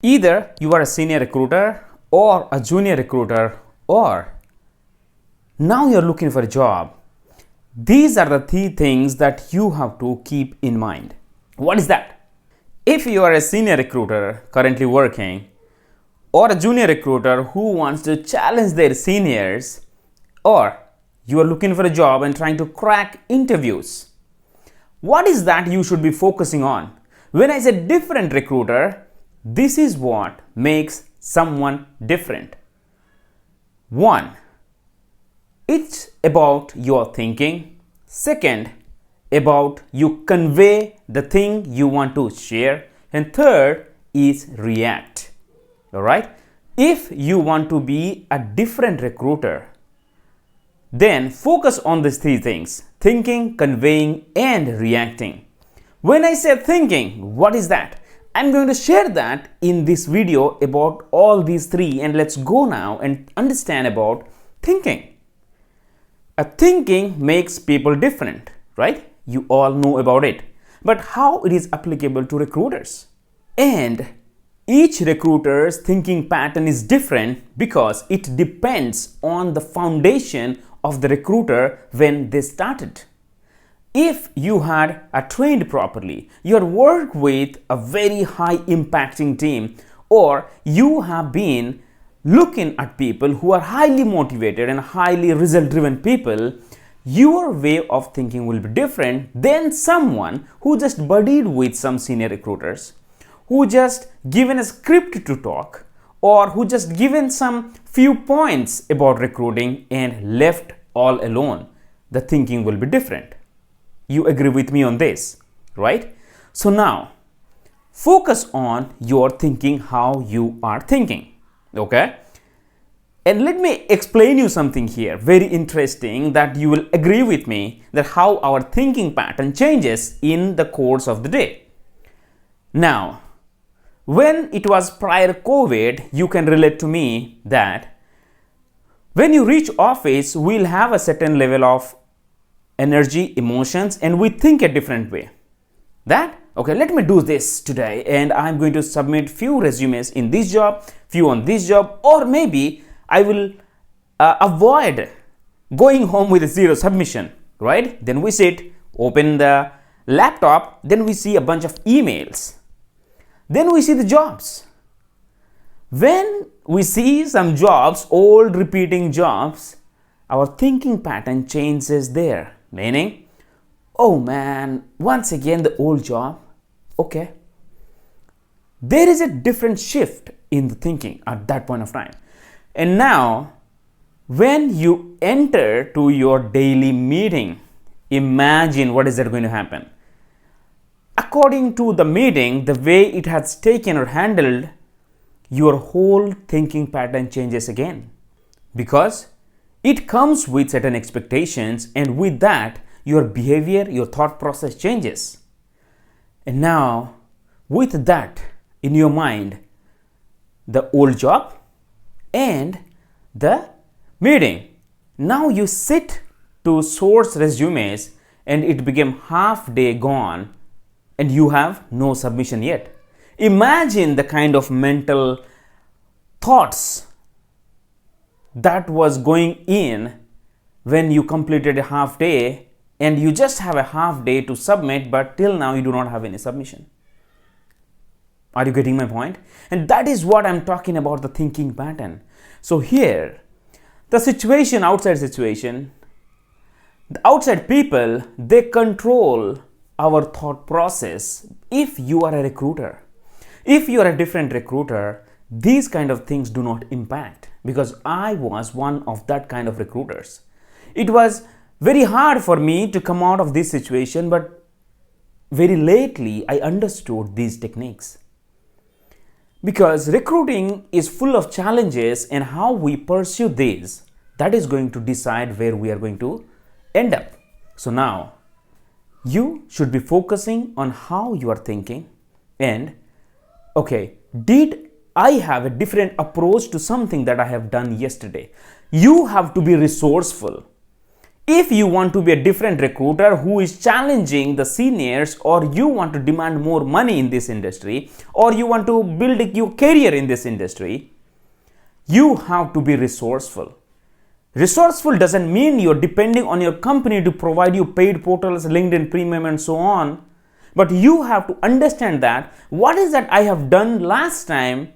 Either you are a senior recruiter or a junior recruiter, or now you're looking for a job. These are the three things that you have to keep in mind. What is that? If you are a senior recruiter currently working, or a junior recruiter who wants to challenge their seniors, or you are looking for a job and trying to crack interviews, what is that you should be focusing on? When I say different recruiter, this is what makes someone different. 1. It's about your thinking. Second, about you convey the thing you want to share. And third is react. Alright? If you want to be a different recruiter, then focus on these three things: thinking, conveying, and reacting. When I say thinking, what is that? I'm going to share that in this video about all these three, and let's go now and understand about thinking. A thinking makes people different, right? You all know about it. But how it is applicable to recruiters? And each recruiter's thinking pattern is different because it depends on the foundation of the recruiter when they started. If you had trained properly, you had worked with a very high impacting team, or you have been looking at people who are highly motivated and highly result driven people, your way of thinking will be different than someone who just buddied with some senior recruiters, who just given a script to talk, or who just given some few points about recruiting and left all alone. The thinking will be different. You agree with me on this, right? So now, focus on your thinking, how you are thinking, okay? And let me explain you something here, very interesting, that you will agree with me that how our thinking pattern changes in the course of the day. Now, when it was prior COVID, you can relate to me that when you reach office, we'll have a certain level of energy, emotions, and we think a different way. That, okay, let me do this today, and I'm going to submit few resumes in this job, few on this job, or maybe I will avoid going home with a zero submission, right? Then we sit, open the laptop, then we see a bunch of emails. Then we see the jobs. When we see some jobs, old repeating jobs, our thinking pattern changes there. Meaning, oh man, once again the old job. Okay. There is a different shift in the thinking at that point of time. And now, when you enter to your daily meeting, imagine what is that going to happen. According to the meeting, the way it has taken or handled, your whole thinking pattern changes again. Because it comes with certain expectations, and with that, your behavior, your thought process changes. And now, with that in your mind, the old job and the meeting, now you sit to source resumes and it became half day gone and you have no submission yet. Imagine the kind of mental thoughts that was going in when you completed a half day and you just have a half day to submit, but till now you do not have any submission. Are you getting my point? And that is what I'm talking about, the thinking pattern. So here, the situation, the outside people, they control our thought process. If you are a recruiter, if you are a different recruiter, these kind of things do not impact, because I was one of that kind of recruiters. It was very hard for me to come out of this situation, but very lately I understood these techniques. Because recruiting is full of challenges, and how we pursue these, that is going to decide where we are going to end up. So now, you should be focusing on how you are thinking and, okay, did I have a different approach to something that I have done yesterday? You have to be resourceful. If you want to be a different recruiter who is challenging the seniors, or you want to demand more money in this industry, or you want to build your career in this industry, you have to be resourceful. Resourceful doesn't mean you're depending on your company to provide you paid portals, LinkedIn Premium, and so on. But you have to understand that what is that I have done last time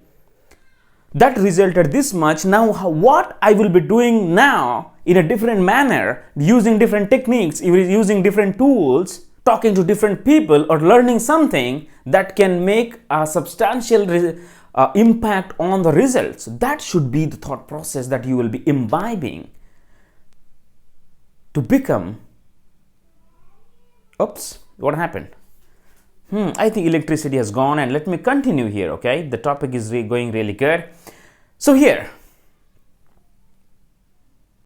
that resulted this much. Now what I will be doing now in a different manner, using different techniques, using different tools, talking to different people, or learning something that can make a substantial impact on the results. That should be the thought process that you will be imbibing to become. Oops, what happened? I think electricity has gone, and let me continue here. Okay, the topic is going really good. So here,